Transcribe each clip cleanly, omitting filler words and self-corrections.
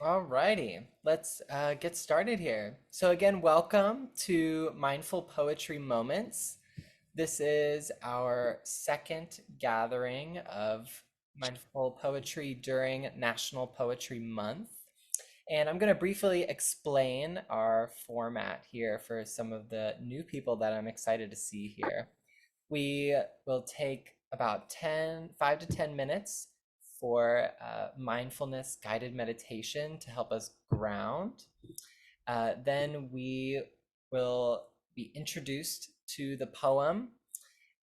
Alrighty, let's get started here. So again, welcome to Mindful Poetry Moments. This is our second gathering of mindful poetry during National Poetry Month. And I'm going to briefly explain our format here for some of the new people that I'm excited to see here. We will take about 5 to 10 minutes for mindfulness guided meditation to help us ground. Then we will be introduced to the poem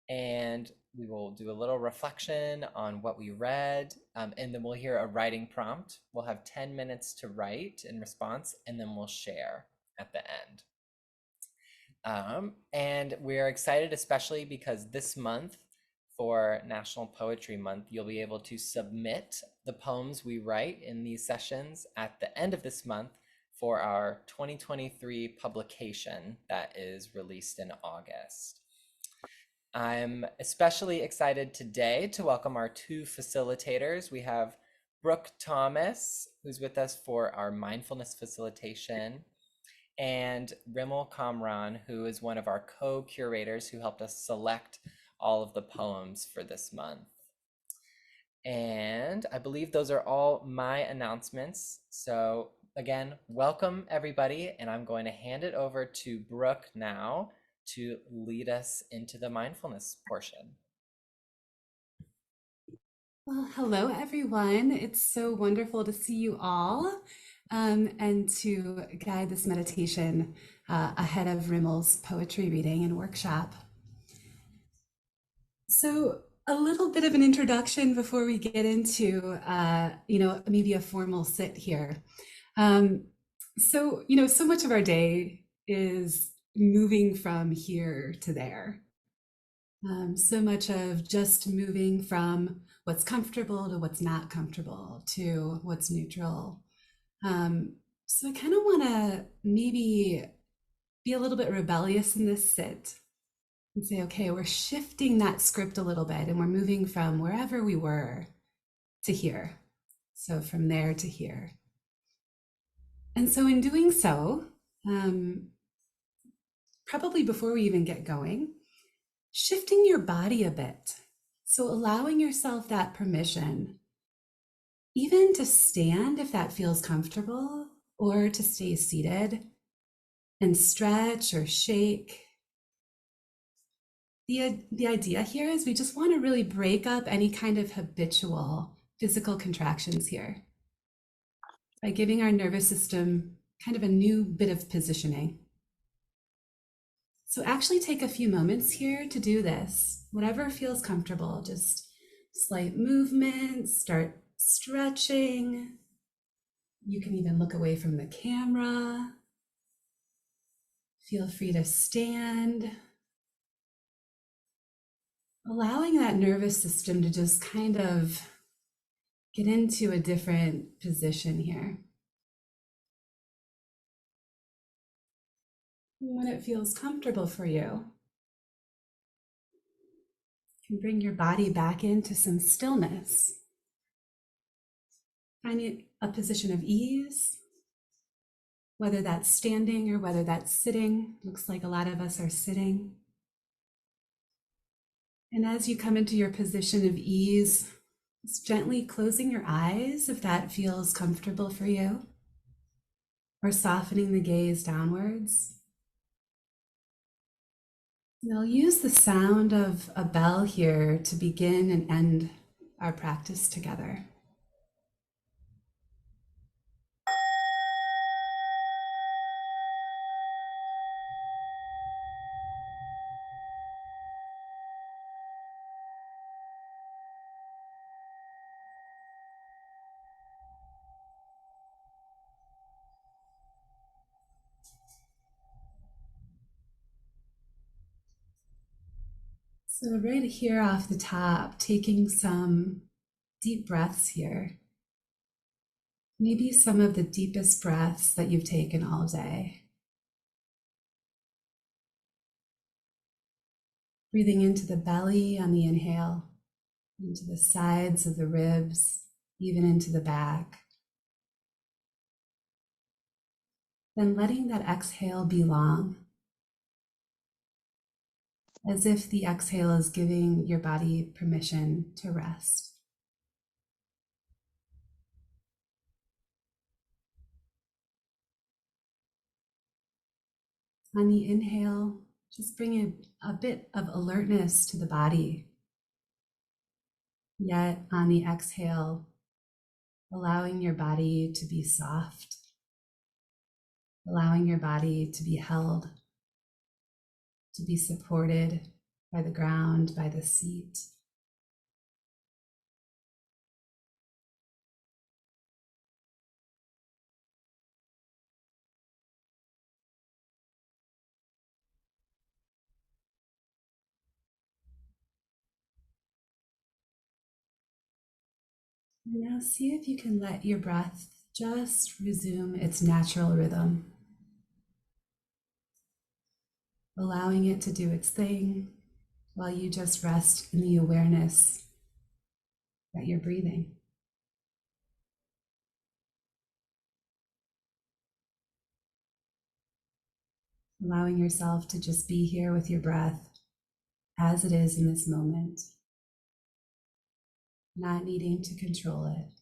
and we will do a little reflection on what we read. And then we'll hear a writing prompt. We'll have 10 minutes to write in response, and then we'll share at the end. And we're excited, especially because this month, for National Poetry Month, you'll be able to submit the poems we write in these sessions at the end of this month for our 2023 publication that is released in August. I'm especially excited today to welcome our two facilitators. We have Brooke Thomas, who's with us for our mindfulness facilitation, and Rimel Kamran, who is one of our co-curators who helped us select all of the poems for this month. And I believe those are all my announcements. So again, welcome everybody, and I'm going to hand it over to Brooke now to lead us into the mindfulness portion. Well, hello everyone. It's so wonderful to see you all and to guide this meditation ahead of Rimel's poetry reading and workshop. So, a little bit of an introduction before we get into, maybe a formal sit here. So much of our day is moving from here to there. So much of just moving from what's comfortable to what's not comfortable to what's neutral. So I kind of want to maybe be a little bit rebellious in this sit and say, okay, we're shifting that script a little bit and we're moving from wherever we were to here. So from there to here. And so in doing so, probably before we even get going, shifting your body a bit. So allowing yourself that permission, even to stand if that feels comfortable, or to stay seated and stretch or shake. The idea here is we just want to really break up any kind of habitual physical contractions here by giving our nervous system kind of a new bit of positioning. So actually take a few moments here to do this, whatever feels comfortable, just slight movement, start stretching. You can even look away from the camera. Feel free to stand. Allowing that nervous system to just kind of get into a different position here. When it feels comfortable for you, you can bring your body back into some stillness. Finding a position of ease, whether that's standing or whether that's sitting. Looks like a lot of us are sitting. And as you come into your position of ease, just gently closing your eyes if that feels comfortable for you, or softening the gaze downwards. And I'll use the sound of a bell here to begin and end our practice together. So right here off the top, taking some deep breaths here. Maybe some of the deepest breaths that you've taken all day. Breathing into the belly on the inhale, into the sides of the ribs, even into the back. then letting that exhale be long, as if the exhale is giving your body permission to rest. On the inhale, just bring a bit of alertness to the body. Yet on the exhale, allowing your body to be soft, allowing your body to be held, to be supported by the ground, by the seat. And now see if you can let your breath just resume its natural rhythm, allowing it to do its thing while you just rest in the awareness that you're breathing. Allowing yourself to just be here with your breath as it is in this moment, not needing to control it.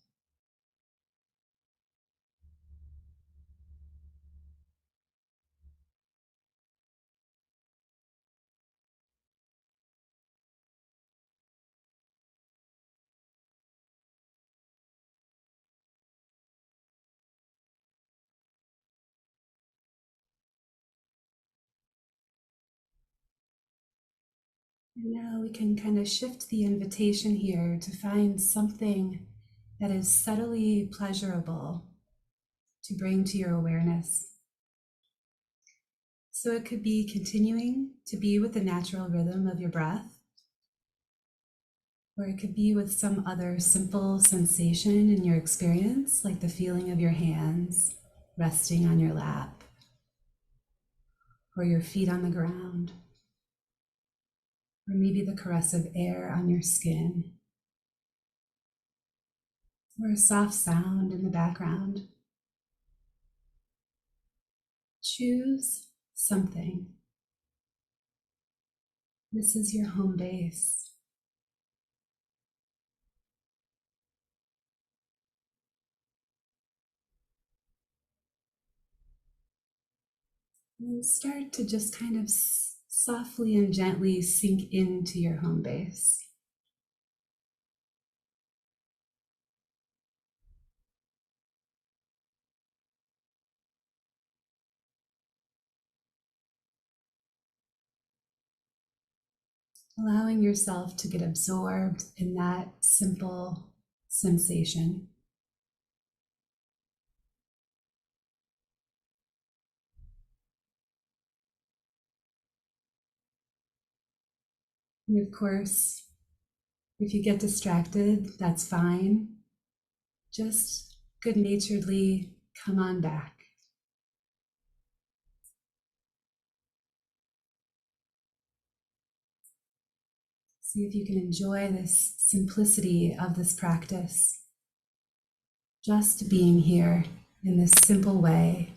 And now we can kind of shift the invitation here to find something that is subtly pleasurable to bring to your awareness. So it could be continuing to be with the natural rhythm of your breath, or it could be with some other simple sensation in your experience, like the feeling of your hands resting on your lap, or your feet on the ground, or maybe the caress of air on your skin, or a soft sound in the background. Choose something. This is your home base. And start to just kind of softly and gently sink into your home base. Allowing yourself to get absorbed in that simple sensation. And of course, if you get distracted, that's fine. Just good-naturedly come on back. See if you can enjoy this simplicity of this practice. Just being here in this simple way,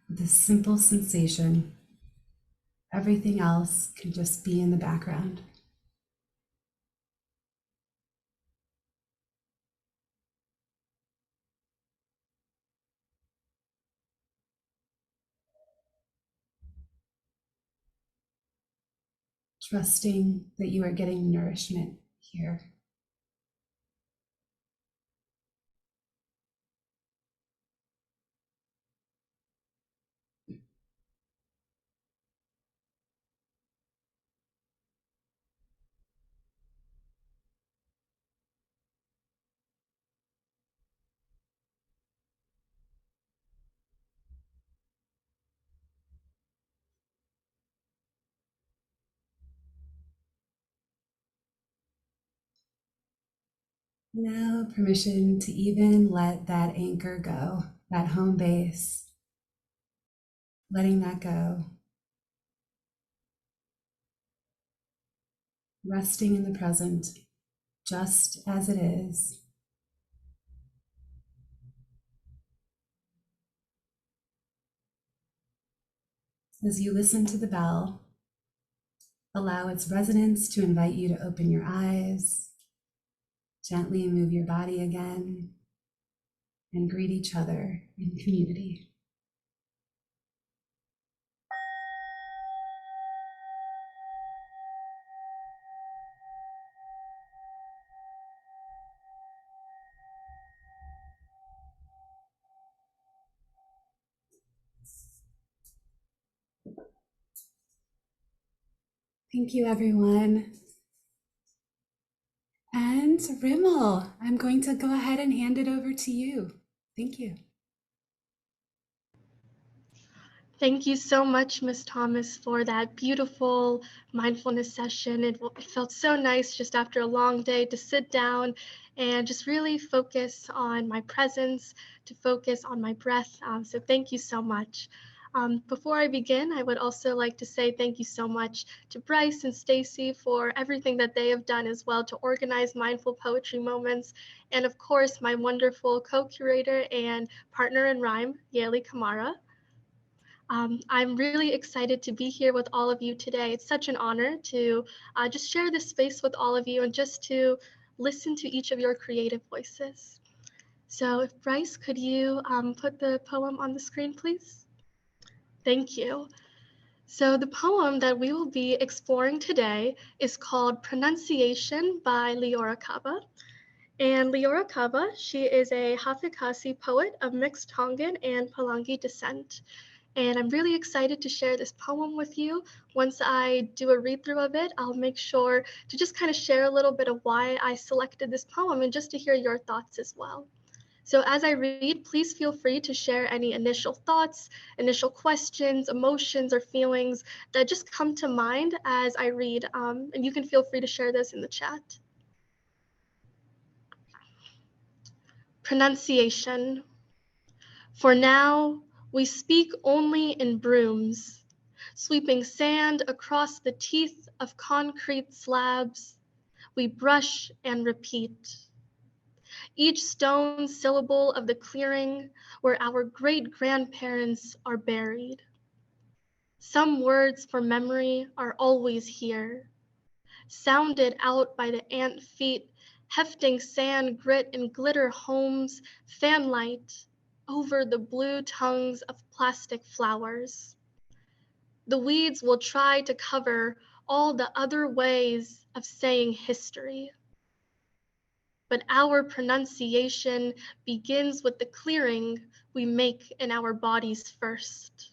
with this simple sensation. Everything else can just be in the background. Trusting that you are getting nourishment here. Now, permission to even let that anchor go, that home base, letting that go. Resting in the present, just as it is. As you listen to the bell, allow its resonance to invite you to open your eyes, gently move your body again, and greet each other in community. Thank you, everyone. And Rimel, I'm going to go ahead and hand it over to you. Thank you. Thank you so much, Ms. Thomas, for that beautiful mindfulness session. It felt so nice just after a long day to sit down and just really focus on my presence, to focus on my breath. So thank you so much. Before I begin, I would also like to say thank you so much to Bryce and Stacy for everything that they have done as well to organize mindful poetry moments. And of course, my wonderful co-curator and partner in rhyme, Leora Kava. I'm really excited to be here with all of you today. It's such an honor to just share this space with all of you and just to listen to each of your creative voices. So if Bryce, could you put the poem on the screen, please? Thank you. So the poem that we will be exploring today is called Pronunciation by Leora Kava. And Leora Kava, she is a Hafekasi poet of mixed Tongan and Palangi descent. And I'm really excited to share this poem with you. Once I do a read through of it, I'll make sure to just kind of share a little bit of why I selected this poem and just to hear your thoughts as well. So as I read, please feel free to share any initial thoughts, initial questions, emotions, or feelings that just come to mind as I read, and you can feel free to share this in the chat. Pronunciation. For now, we speak only in brooms, sweeping sand across the teeth of concrete slabs. We brush and repeat. Each stone syllable of the clearing where our great-grandparents are buried. Some words for memory are always here, sounded out by the ant feet, hefting sand, grit, and glitter homes, fanlight over the blue tongues of plastic flowers. The weeds will try to cover all the other ways of saying history. But our pronunciation begins with the clearing we make in our bodies first,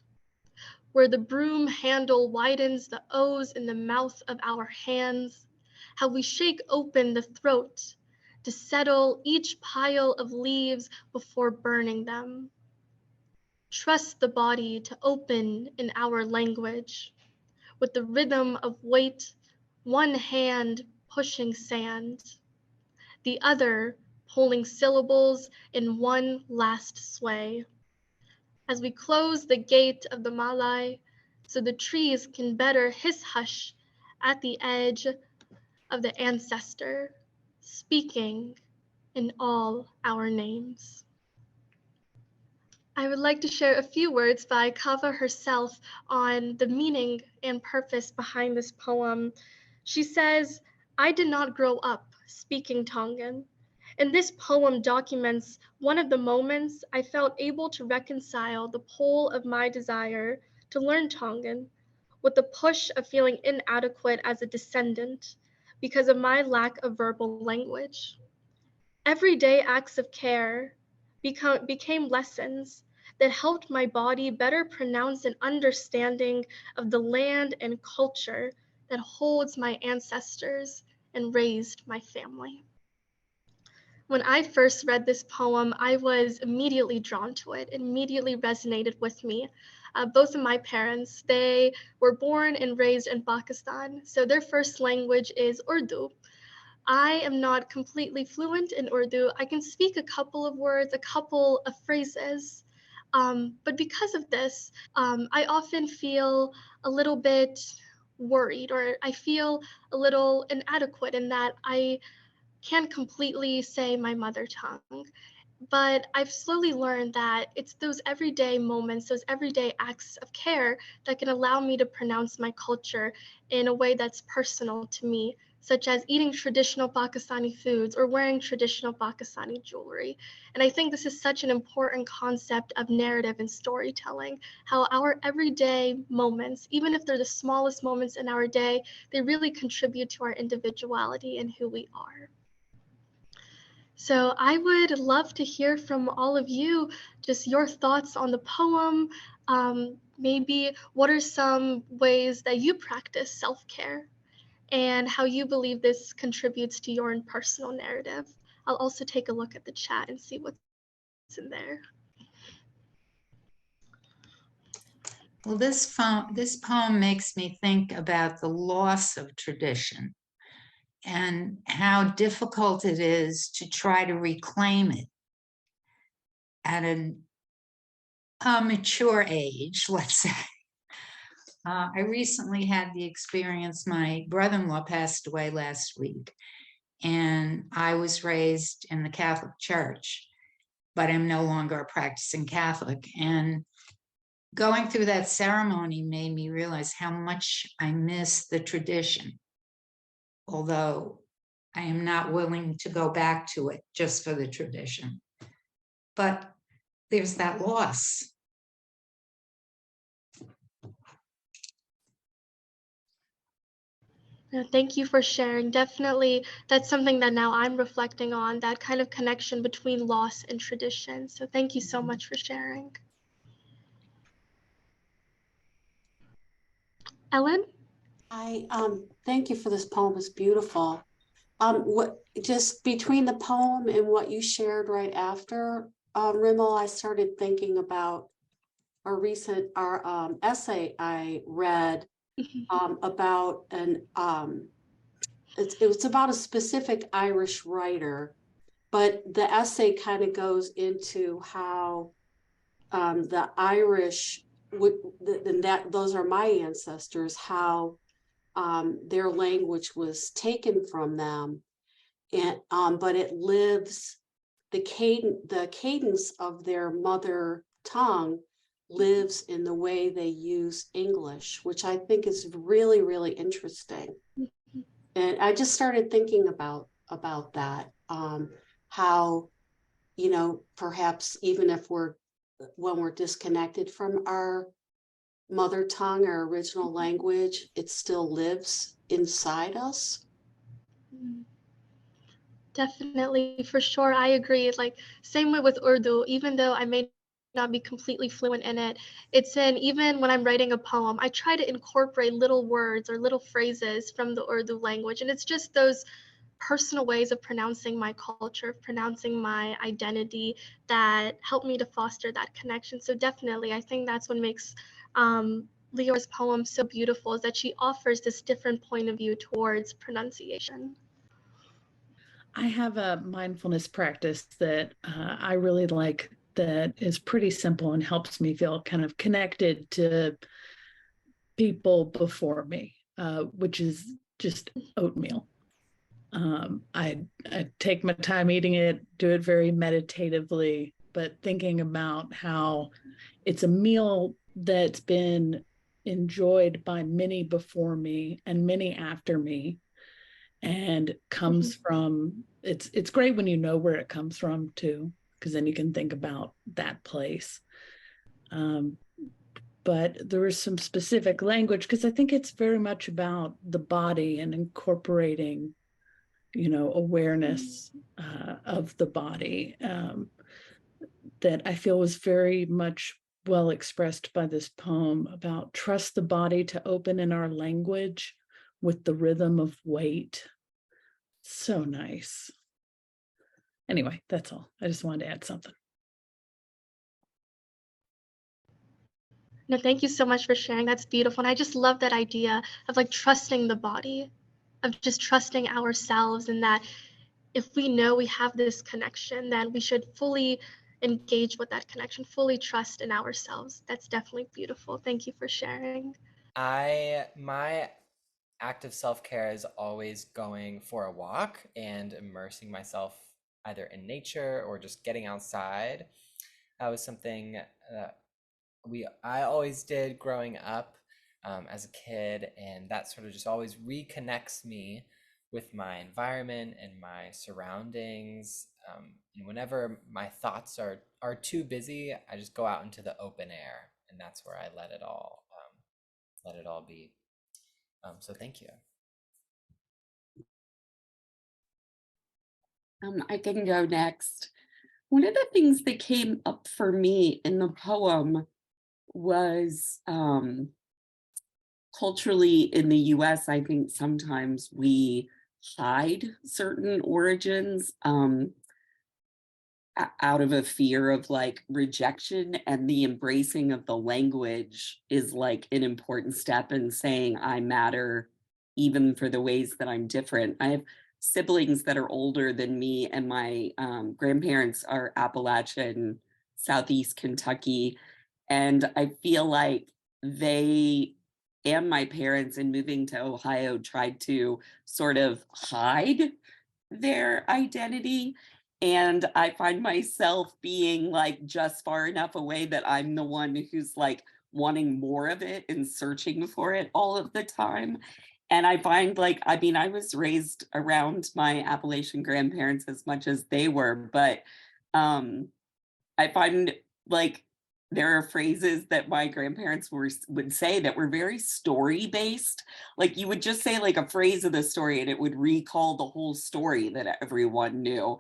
where the broom handle widens the O's in the mouth of our hands, how we shake open the throat to settle each pile of leaves before burning them. Trust the body to open in our language, with the rhythm of weight, one hand pushing sand, the other pulling syllables in one last sway. As we close the gate of the Malay, so the trees can better hiss hush at the edge of the ancestor, speaking in all our names. I would like to share a few words by Kava herself on the meaning and purpose behind this poem. She says, I did not grow up speaking Tongan, and this poem documents one of the moments I felt able to reconcile the pull of my desire to learn Tongan with the push of feeling inadequate as a descendant because of my lack of verbal language. Everyday acts of care became lessons that helped my body better pronounce an understanding of the land and culture that holds my ancestors and raised my family. When I first read this poem, I was immediately drawn to it, immediately resonated with me. Both of my parents, they were born and raised in Pakistan, so their first language is Urdu. I am not completely fluent in Urdu. I can speak a couple of words, a couple of phrases. But because of this, I often feel a little bit worried, or I feel a little inadequate in that I can't completely say my mother tongue. But I've slowly learned that it's those everyday moments, those everyday acts of care that can allow me to pronounce my culture in a way that's personal to me, such as eating traditional Pakistani foods or wearing traditional Pakistani jewelry. And I think this is such an important concept of narrative and storytelling, how our everyday moments, even if they're the smallest moments in our day, they really contribute to our individuality and who we are. So I would love to hear from all of you, just your thoughts on the poem. Maybe what are some ways that you practice self-care and how you believe this contributes to your own personal narrative. I'll also take a look at the chat and see what's in there. Well, this poem makes me think about the loss of tradition and how difficult it is to try to reclaim it at a mature age, let's say. I recently had the experience, my brother-in-law passed away last week, and I was raised in the Catholic Church, but I'm no longer a practicing Catholic. And going through that ceremony made me realize how much I miss the tradition, although I am not willing to go back to it just for the tradition. But there's that loss. No, thank you for sharing. Definitely, that's something that now I'm reflecting on, that kind of connection between loss and tradition. So thank you so much for sharing. Ellen? I thank you for this poem. It's beautiful. What just between the poem and what you shared right after, Rimmel, I started thinking about a recent essay I read about it was about a specific Irish writer, but the essay kind of goes into how the Irish and that those are my ancestors, how their language was taken from them, and but it lives, the cadence of their mother tongue lives in the way they use English, which I think is really, really interesting. And I just started thinking about that, how, you know, perhaps even if when we're disconnected from our mother tongue, our original language, it still lives inside us. Definitely, for sure. I agree. Like, same way with Urdu, even though I may not be completely fluent in it, it's in, even when I'm writing a poem, I try to incorporate little words or little phrases from the Urdu language. And it's just those personal ways of pronouncing my culture, pronouncing my identity that help me to foster that connection. So definitely, I think that's what makes Leora's poem so beautiful, is that she offers this different point of view towards pronunciation. I have a mindfulness practice that I really like, that is pretty simple and helps me feel kind of connected to people before me, which is just oatmeal. I take my time eating it, do it very meditatively, but thinking about how it's a meal that's been enjoyed by many before me and many after me, and comes from, it's great when you know where it comes from too, because then you can think about that place. But there is some specific language, because I think it's very much about the body and incorporating, awareness of the body, that I feel was very much well expressed by this poem about trust the body to open in our language with the rhythm of weight. So nice. Anyway, that's all. I just wanted to add something. No, thank you so much for sharing. That's beautiful. And I just love that idea of like trusting the body, of just trusting ourselves, and that if we know we have this connection, then we should fully engage with that connection, fully trust in ourselves. That's definitely beautiful. Thank you for sharing. My act of self-care is always going for a walk and immersing myself either in nature or just getting outside. That was something I always did growing up as a kid, and that sort of just always reconnects me with my environment and my surroundings. And whenever my thoughts are too busy, I just go out into the open air, and that's where I let it all be. So thank you. I can go next. One of the things that came up for me in the poem was culturally in the US, I think sometimes we hide certain origins out of a fear of like rejection, and the embracing of the language is like an important step in saying I matter even for the ways that I'm different. I have siblings that are older than me, and my grandparents are Appalachian, Southeast Kentucky, and I feel like they and my parents in moving to Ohio tried to sort of hide their identity. And I find myself being like just far enough away that I'm the one who's like wanting more of it and searching for it all of the time. And I find like, I mean, I was raised around my Appalachian grandparents as much as they were, but I find like there are phrases that my grandparents would say that were very story based. Like you would just say like a phrase of the story and it would recall the whole story that everyone knew.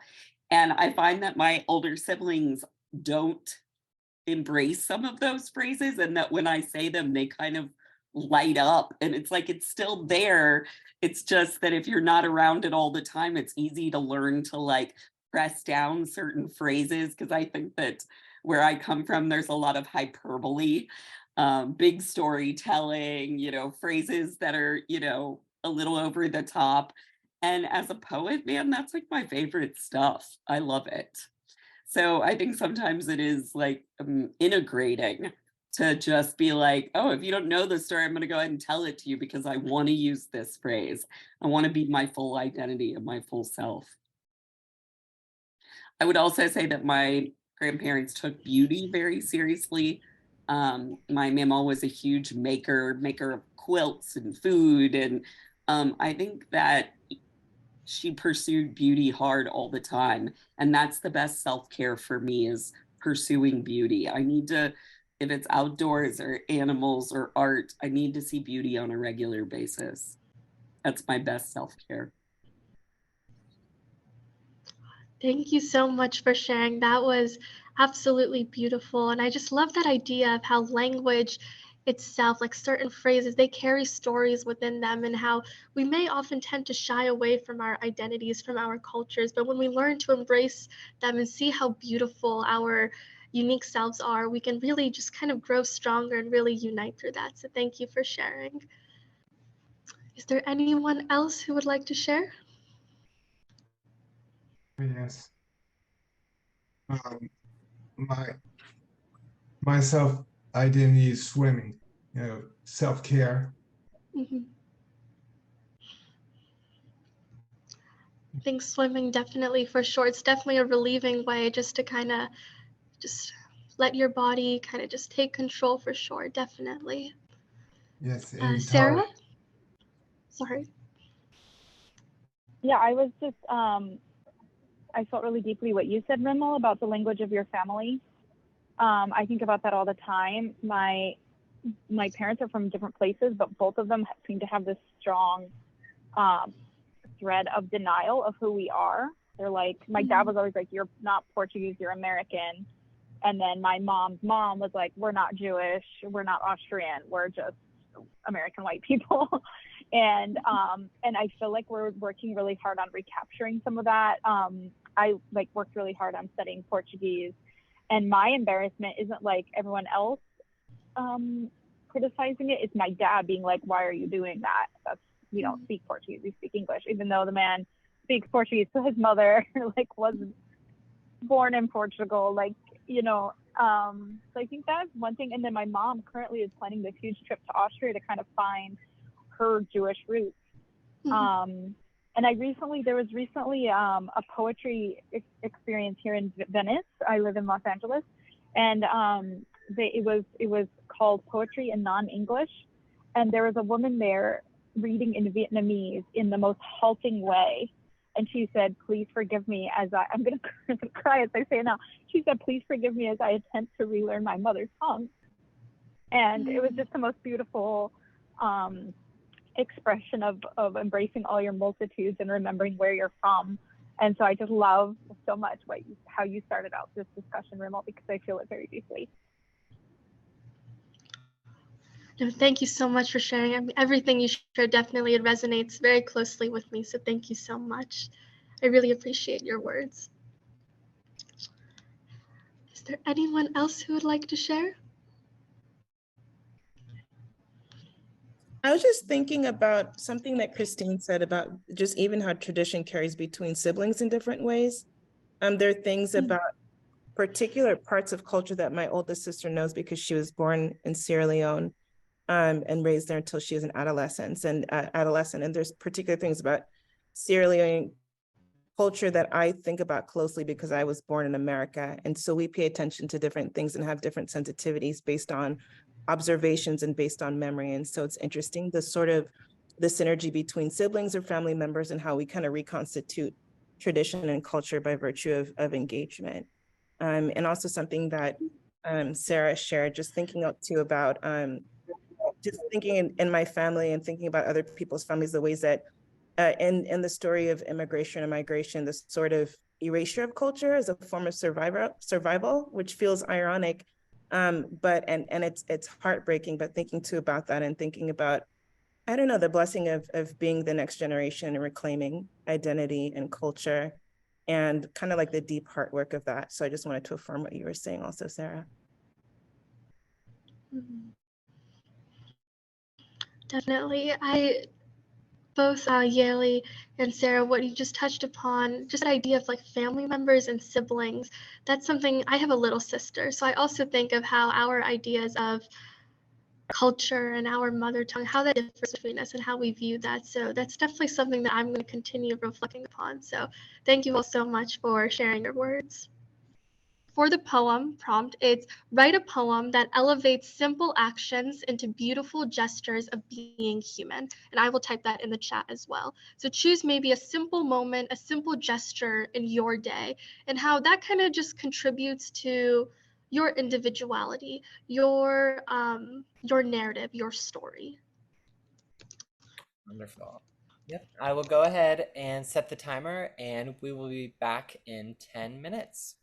And I find that my older siblings don't embrace some of those phrases, and that when I say them, they kind of light up. And it's like it's still there. It's just that if you're not around it all the time, it's easy to learn to like press down certain phrases, because I think that where I come from, there's a lot of hyperbole, big storytelling, you know, phrases that are, you know, a little over the top. And as a poet, man, that's like my favorite stuff. I love it. So I think sometimes it is like integrating to just be like, oh, if you don't know the story, I'm going to go ahead and tell it to you because I want to use this phrase. I want to be my full identity and my full self. I would also say that my grandparents took beauty very seriously. My mama was a huge maker of quilts and food. And I think that she pursued beauty hard all the time. And that's the best self-care for me, is pursuing beauty. I need to, if it's outdoors or animals or art, I need to see beauty on a regular basis. That's my best self-care. Thank you so much for sharing. That was absolutely beautiful. And I just love that idea of how language itself, like certain phrases, they carry stories within them, and how we may often tend to shy away from our identities, from our cultures. But when we learn to embrace them and see how beautiful our unique selves are, we can really just kind of grow stronger and really unite through that. So thank you for sharing. Is there anyone else who would like to share? Yes. Um, my my self identity is swimming. You know, self care. Mhm. I think swimming definitely, for sure. It's definitely a relieving way just to kind of just let your body kind of just take control, for sure. Definitely. Yes, and Sarah? Sorry. Yeah, I was just, I felt really deeply what you said, Rimmel, about the language of your family. I think about that all the time. My parents are from different places, but both of them seem to have this strong thread of denial of who we are. They're like, my dad was always like, you're not Portuguese, you're American. And then my mom's mom was like, we're not Jewish, we're not Austrian, we're just American white people. And I feel like we're working really hard on recapturing some of that. I like worked really hard on studying Portuguese, and my embarrassment isn't like everyone else criticizing it. It's my dad being like, why are you doing that? That's, we don't speak Portuguese, we speak English, even though the man speaks Portuguese. So his mother like wasn't born in Portugal, like, you know. So I think that's one thing. And then my mom currently is planning this huge trip to Austria to kind of find her Jewish roots. And And there was recently a poetry experience here in Venice. I live in Los Angeles, and it was called Poetry in Non-English, and there was a woman there reading in Vietnamese in the most halting way, and she said, "Please forgive me as I'm gonna cry as I say it now." She said, "Please forgive me as I attempt to relearn my mother's tongue," and it was just the most beautiful expression of embracing all your multitudes and remembering where you're from. And so I just love so much how you started out this discussion, Rimel, because I feel it very deeply. No, thank you so much for sharing. I mean, everything you shared definitely it resonates very closely with me. So thank you so much. I really appreciate your words. Is there anyone else who would like to share? I was just thinking about something that Christine said about just even how tradition carries between siblings in different ways. There are things about particular parts of culture that my oldest sister knows because she was born in Sierra Leone and raised there until she was an adolescent. And there's particular things about Sierra Leone culture that I think about closely because I was born in America. And so we pay attention to different things and have different sensitivities based on observations and based on memory. And so it's interesting, the synergy between siblings or family members and how we kind of reconstitute tradition and culture by virtue of engagement. And also something that Sarah shared, just thinking up too about just thinking in my family and thinking about other people's families, the ways that in the story of immigration and migration, this sort of erasure of culture as a form of survival, which feels ironic, but it's heartbreaking. But thinking too about that and thinking about, I don't know, the blessing of being the next generation and reclaiming identity and culture, and kind of like the deep heart work of that. So I just wanted to affirm what you were saying, also, Sarah. Definitely. Both Yali and Sarah, what you just touched upon, just that idea of like family members and siblings, that's something. I have a little sister, so I also think of how our ideas of culture and our mother tongue, how that differs between us and how we view that. So that's definitely something that I'm going to continue reflecting upon. So thank you all so much for sharing your words. For the poem prompt, it's write a poem that elevates simple actions into beautiful gestures of being human. And I will type that in the chat as well. So choose maybe a simple moment, a simple gesture in your day, and how that kind of just contributes to your individuality, your narrative, your story. Wonderful. Yep. I will go ahead and set the timer, and we will be back in 10 minutes.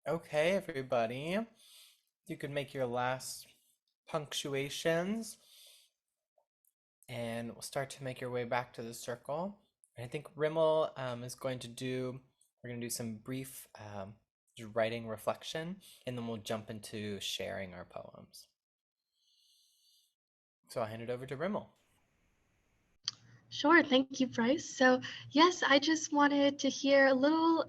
Okay, everybody. You could make your last punctuations and we'll start to make your way back to the circle. And I think Rimel is going to do, we're going to do some brief writing reflection, and then we'll jump into sharing our poems. So I'll hand it over to Rimel. Sure, thank you, Bryce. So yes, I just wanted to hear a little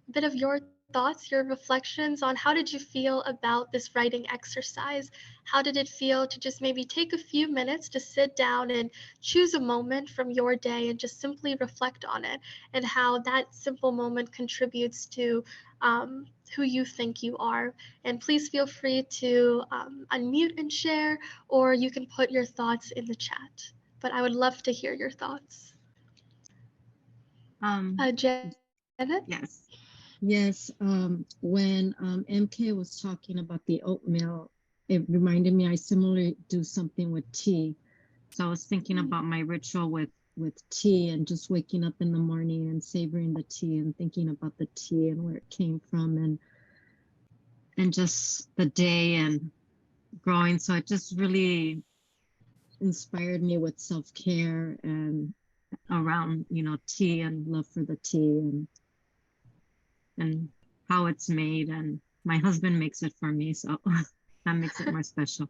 bit of your thoughts, your reflections on how did you feel about this writing exercise? How did it feel to just maybe take a few minutes to sit down and choose a moment from your day and just simply reflect on it, and how that simple moment contributes to who you think you are. And please feel free to unmute and share, or you can put your thoughts in the chat. But I would love to hear your thoughts. Janet? Yes. Yes. When MK was talking about the oatmeal, it reminded me I similarly do something with tea. So I was thinking about my ritual with tea, and just waking up in the morning and savoring the tea and thinking about the tea and where it came from, and just the day and growing. So it just really inspired me with self-care and around, tea and love for the tea and how it's made. And my husband makes it for me, so that makes it more special.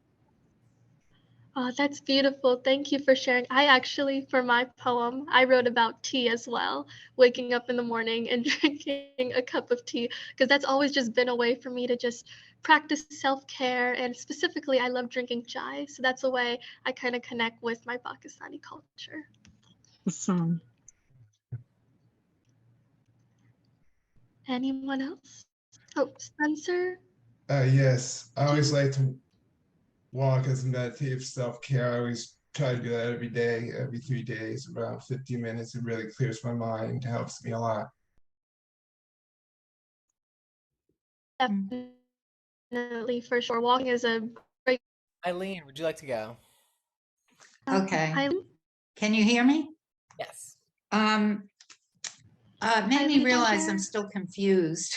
Oh, that's beautiful. Thank you for sharing. I actually, for my poem, I wrote about tea as well, waking up in the morning and drinking a cup of tea, because that's always just been a way for me to just practice self-care. And specifically, I love drinking chai. So that's a way I kind of connect with my Pakistani culture. Awesome. Anyone else? Oh, Spencer? Yes, I always like to walk as meditative self-care. I always try to do that every day, every 3 days, around 15 minutes. It really clears my mind, helps me a lot. Definitely, for sure. Walking is a great. Eileen, would you like to go? Okay. Eileen? Can you hear me? Yes. It made me realize I'm still confused.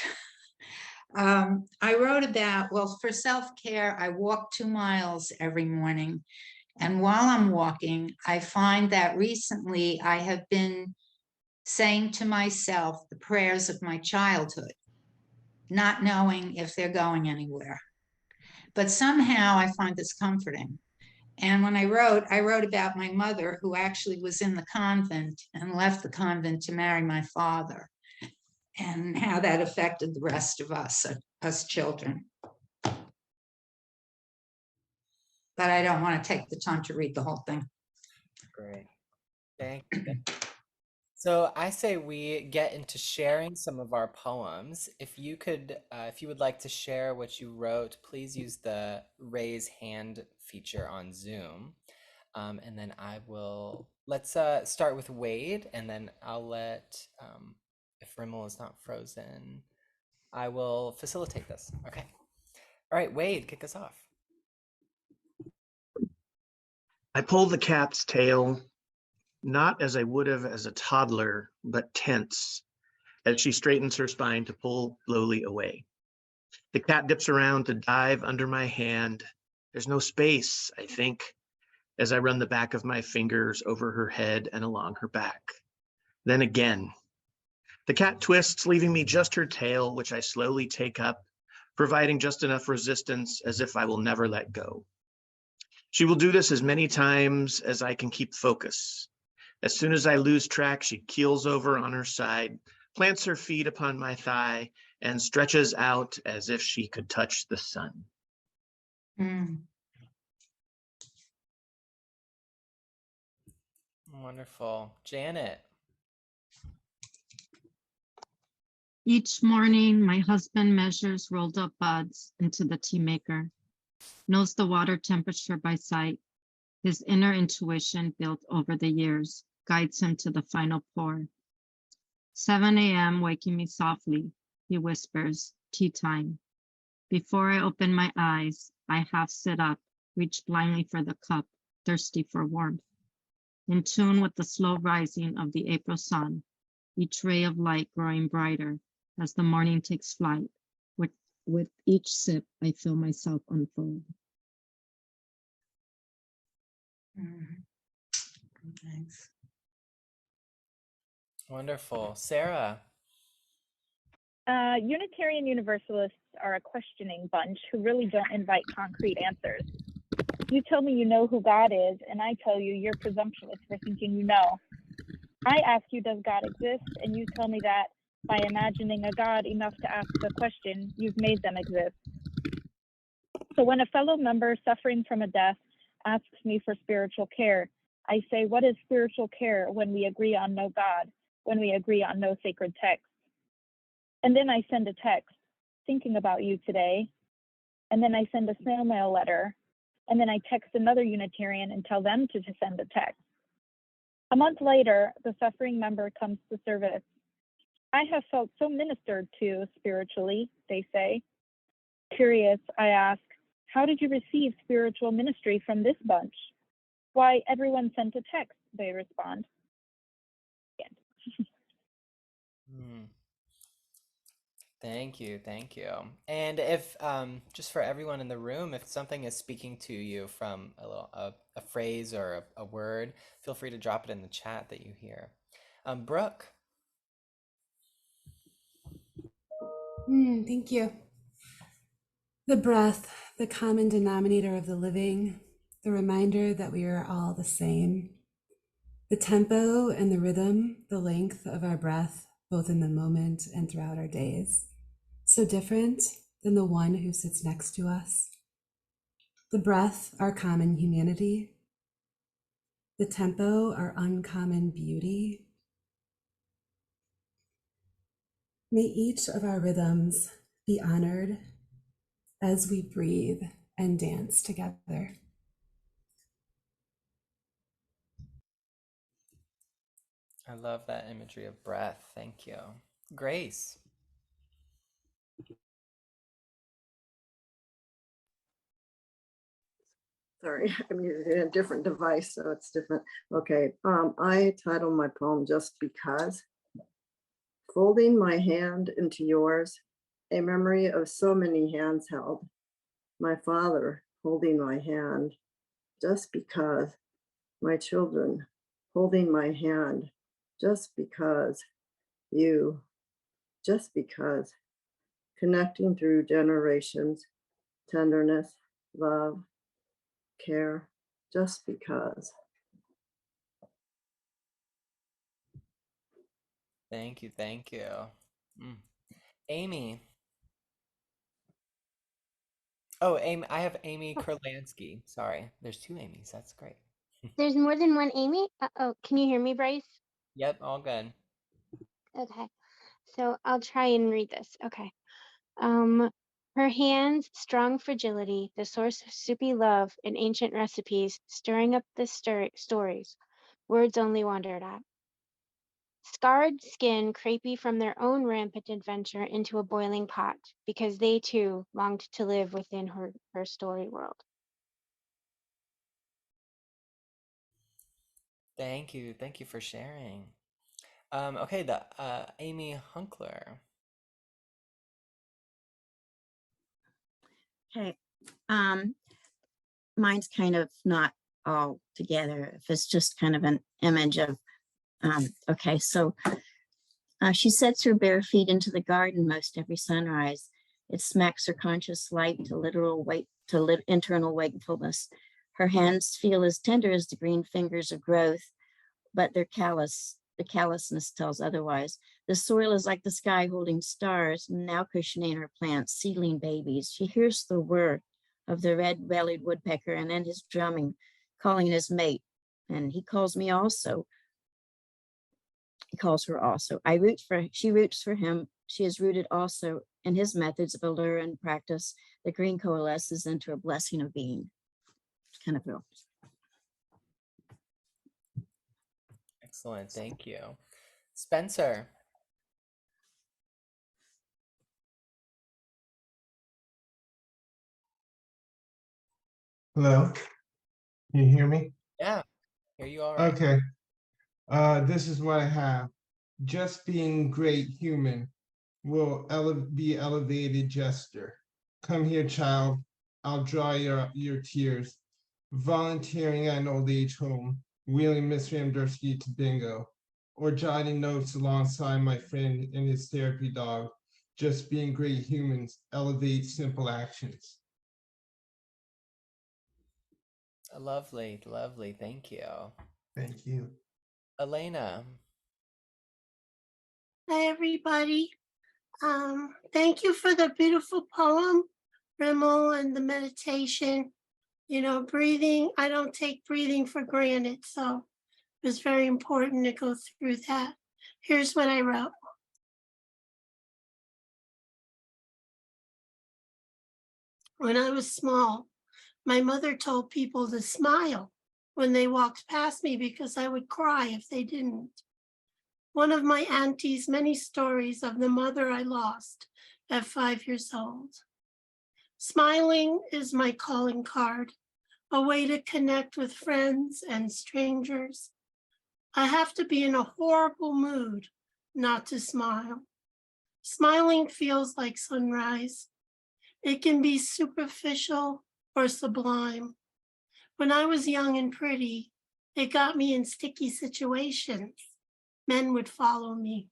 I wrote about, well, for self-care, I walk 2 miles every morning. And while I'm walking, I find that recently I have been saying to myself the prayers of my childhood, not knowing if they're going anywhere. But somehow I find this comforting. And when I wrote about my mother, who actually was in the convent and left the convent to marry my father, and how that affected the rest of us children. But I don't want to take the time to read the whole thing. Great. Thank you. So I say we get into sharing some of our poems. If you would like to share what you wrote, please use the raise hand feature on Zoom. And then let's start with Wade, and then I'll let, if Rimmel is not frozen, I will facilitate this. Okay. All right, Wade, kick us off. I pull the cat's tail, not as I would have as a toddler, but tense, as she straightens her spine to pull slowly away. The cat dips around to dive under my hand. There's no space, I think, as I run the back of my fingers over her head and along her back. Then again. The cat twists, leaving me just her tail, which I slowly take up, providing just enough resistance as if I will never let go. She will do this as many times as I can keep focus. As soon as I lose track, she keels over on her side, plants her feet upon my thigh, and stretches out as if she could touch the sun. Wonderful. Janet. Each morning, my husband measures rolled up buds into the tea maker, knows the water temperature by sight. His inner intuition built over the years guides him to the final pour. 7 a.m. waking me softly, he whispers, tea time. Before I open my eyes, I half sit up, reach blindly for the cup, thirsty for warmth. In tune with the slow rising of the April sun, each ray of light growing brighter, as the morning takes flight. With each sip, I feel myself unfold. Thanks. Wonderful. Sarah. Unitarian Universalists are a questioning bunch who really don't invite concrete answers. You tell me you know who God is, and I tell you you're presumptuous for thinking you know. I ask you, does God exist? And you tell me that by imagining a God enough to ask the question, you've made them exist. So when a fellow member suffering from a death asks me for spiritual care, I say, what is spiritual care when we agree on no God, when we agree on no sacred text? And then I send a text, thinking about you today. And then I send a snail mail letter. And then I text another Unitarian and tell them to send a text. A month later, the suffering member comes to service. I have felt so ministered to spiritually, they say. Curious, I ask, how did you receive spiritual ministry from this bunch? Why, everyone sent a text, they respond. Thank you, thank you. And if just for everyone in the room, if something is speaking to you from a phrase or a word, feel free to drop it in the chat that you hear. Brooke. Thank you. The breath, the common denominator of the living, the reminder that we are all the same. The tempo and the rhythm, the length of our breath, both in the moment and throughout our days. So different than the one who sits next to us. The breath, our common humanity. The tempo, our uncommon beauty. May each of our rhythms be honored as we breathe and dance together. I love that imagery of breath. Thank you. Grace. Sorry, I'm using a different device, so it's different. Okay, I titled my poem Just Because. Folding my hand into yours, a memory of so many hands held. My father holding my hand, just because. My children holding my hand, just because. You, just because. Connecting through generations, tenderness, love, care, just because. Thank you, thank you. Amy. Oh, Amy, I have Amy Kurlansky. Sorry, there's two Amy's. That's great. There's more than one Amy? Oh, can you hear me, Bryce? Yep, all good. Okay, so I'll try and read this. Okay. Her hands, strong fragility, the source of soupy love and ancient recipes, stirring up the stories, words only wondered at. Scarred skin crepey from their own rampant adventure into a boiling pot, because they too longed to live within her story world. Thank you for sharing. Okay, the Amy Hunkler. Okay, mine's kind of not all together. If it's just kind of an image of, okay, so she sets her bare feet into the garden most every sunrise. It smacks her conscious light to internal wakefulness. Her hands feel as tender as the green fingers of growth, but they're callous. The callousness tells otherwise. The soil is like the sky holding stars, now cushioning her plants, seedling babies. She hears the whir of the red-bellied woodpecker and then his drumming, calling his mate. And he calls me also. He calls her also. She roots for him. She is rooted also in his methods of allure and practice. The green coalesces into a blessing of being. Kind of real. Excellent, thank you. Spencer. Hello, can you hear me? Yeah, hear you all right. Okay, this is what I have. Just being great human. will be elevated gesture. Come here, child. I'll dry your tears. Volunteering at an old age home, wheeling Miss Ramdursky to bingo, or jotting notes alongside my friend and his therapy dog. Just being great humans elevate simple actions. Lovely, lovely. Thank you. Thank you. Elena. Hi, everybody. Thank you for the beautiful poem, Rimmel, and the meditation. You know, breathing, I don't take breathing for granted, so it was very important to go through that. Here's what I wrote. When I was small, my mother told people to smile when they walked past me because I would cry if they didn't. One of my auntie's many stories of the mother I lost at 5 years old. Smiling is my calling card, a way to connect with friends and strangers. I have to be in a horrible mood not to smile. Smiling feels like sunrise. It can be superficial or sublime. When I was young and pretty, it got me in sticky situations. Men would follow me.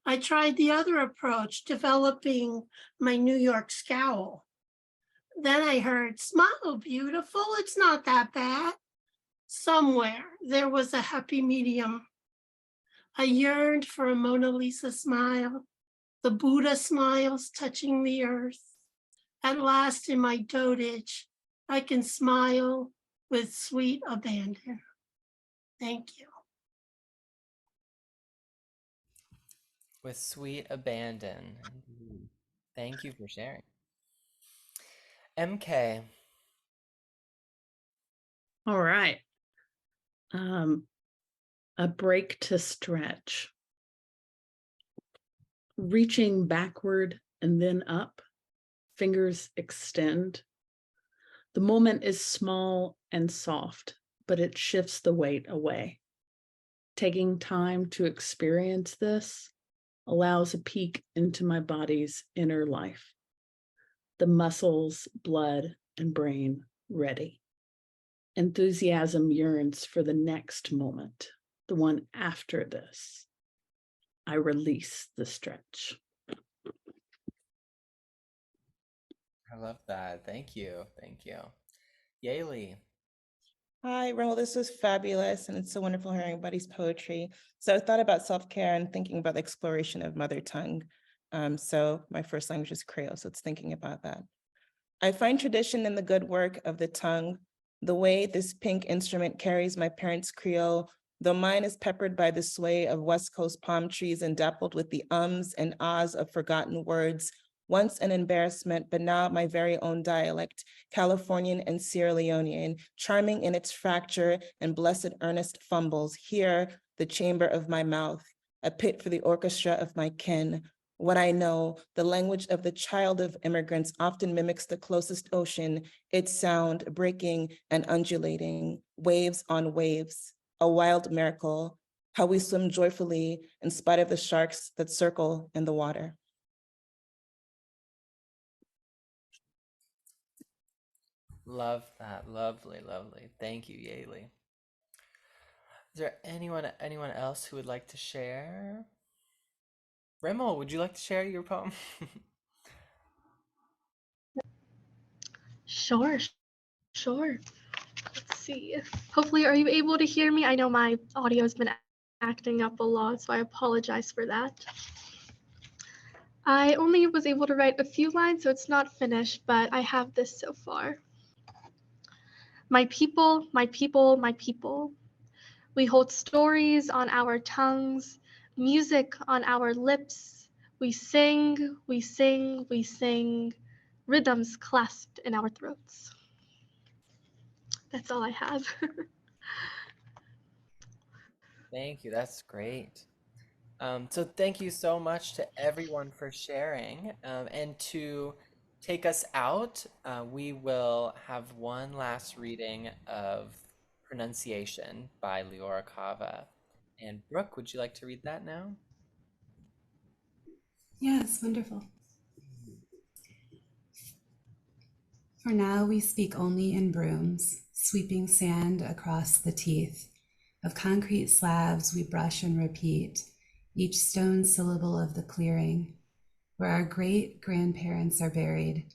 I tried the other approach, developing my New York scowl. Then I heard, smile, beautiful, it's not that bad. Somewhere there was a happy medium. I yearned for a Mona Lisa smile, the Buddha smiles touching the earth. At last in my dotage, I can smile with sweet abandon. Thank you. With sweet abandon. Thank you for sharing. MK. All right. A break to stretch. Reaching backward and then up, fingers extend. The moment is small and soft, but it shifts the weight away. Taking time to experience this allows a peek into my body's inner life. The muscles, blood, and brain ready. Enthusiasm yearns for the next moment, the one after this. I release the stretch. I love that. Thank you. Thank you. Yaylee. Hi, Rimel, this was fabulous, and it's so wonderful hearing everybody's poetry. So I thought about self-care and thinking about the exploration of mother tongue. So my first language is Creole, so it's thinking about that. I find tradition in the good work of the tongue, the way this pink instrument carries my parents' Creole, though mine is peppered by the sway of West Coast palm trees and dappled with the ums and ahs of forgotten words, once an embarrassment, but now my very own dialect, Californian and Sierra Leonean, charming in its fracture and blessed earnest fumbles. Here, the chamber of my mouth, a pit for the orchestra of my kin. What I know, the language of the child of immigrants often mimics the closest ocean, its sound breaking and undulating, waves on waves, a wild miracle, how we swim joyfully in spite of the sharks that circle in the water. Love that. Lovely, lovely. Thank you, Yaylee. Is there anyone else who would like to share? Rimmel, would you like to share your poem? Sure, sure. Let's see. Hopefully, are you able to hear me? I know my audio has been acting up a lot, so I apologize for that. I only was able to write a few lines, so it's not finished, but I have this so far. My people, my people, my people. We hold stories on our tongues, music on our lips. We sing, we sing, we sing, rhythms clasped in our throats. That's all I have. Thank you. That's great. So thank you so much to everyone for sharing. And to take us out, we will have one last reading of Pronunciation by Leora Kava. And Brooke, would you like to read that now? Yes, wonderful. For now, we speak only in brooms, sweeping sand across the teeth. Of concrete slabs, we brush and repeat each stone syllable of the clearing, where our great grandparents are buried.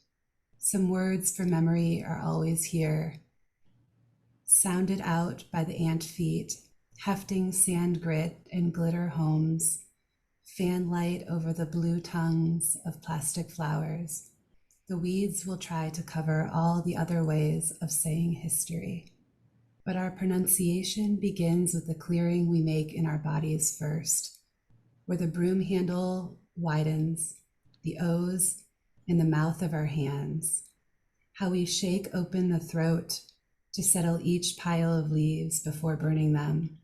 Some words for memory are always here, sounded out by the ant feet, hefting sand grit and glitter homes, fan light over the blue tongues of plastic flowers. The weeds will try to cover all the other ways of saying history. But our pronunciation begins with the clearing we make in our bodies first, where the broom handle widens, the O's in the mouth of our hands, how we shake open the throat to settle each pile of leaves before burning them.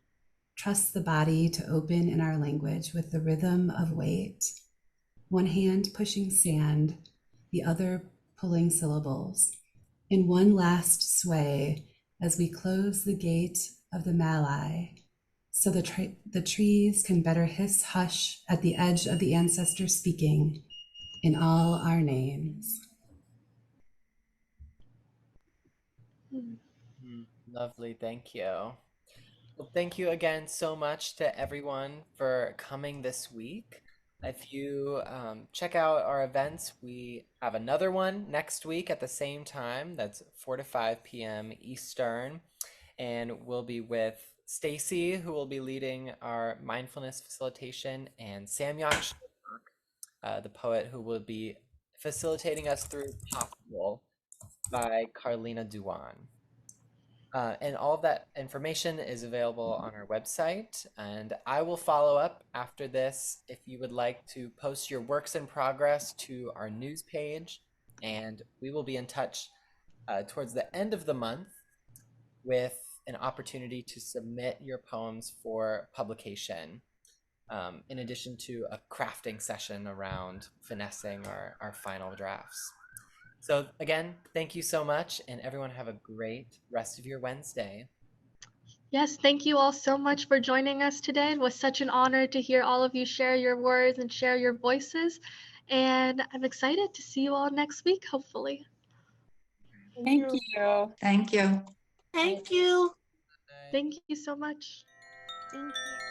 Trust the body to open in our language with the rhythm of weight, one hand pushing sand, the other pulling syllables, in one last sway as we close the gate of the malai, so the trees can better hiss hush at the edge of the ancestor speaking in all our names. Lovely, thank you. Well, thank you again so much to everyone for coming this week. If you check out our events, we have another one next week at the same time. That's 4 to 5 p.m. Eastern. And we'll be with Stacy, who will be leading our mindfulness facilitation, and Samyak, the poet, who will be facilitating us through Possible by Carlina Duan. And all of that information is available on our website. And I will follow up after this if you would like to post your works in progress to our news page. And we will be in touch towards the end of the month with an opportunity to submit your poems for publication, in addition to a crafting session around finessing our final drafts. So again, thank you so much, and everyone have a great rest of your Wednesday. Yes, thank you all so much for joining us today. It was such an honor to hear all of you share your words and share your voices. And I'm excited to see you all next week, hopefully. Thank you. Thank you. Thank you. Thank you so much. Thank you.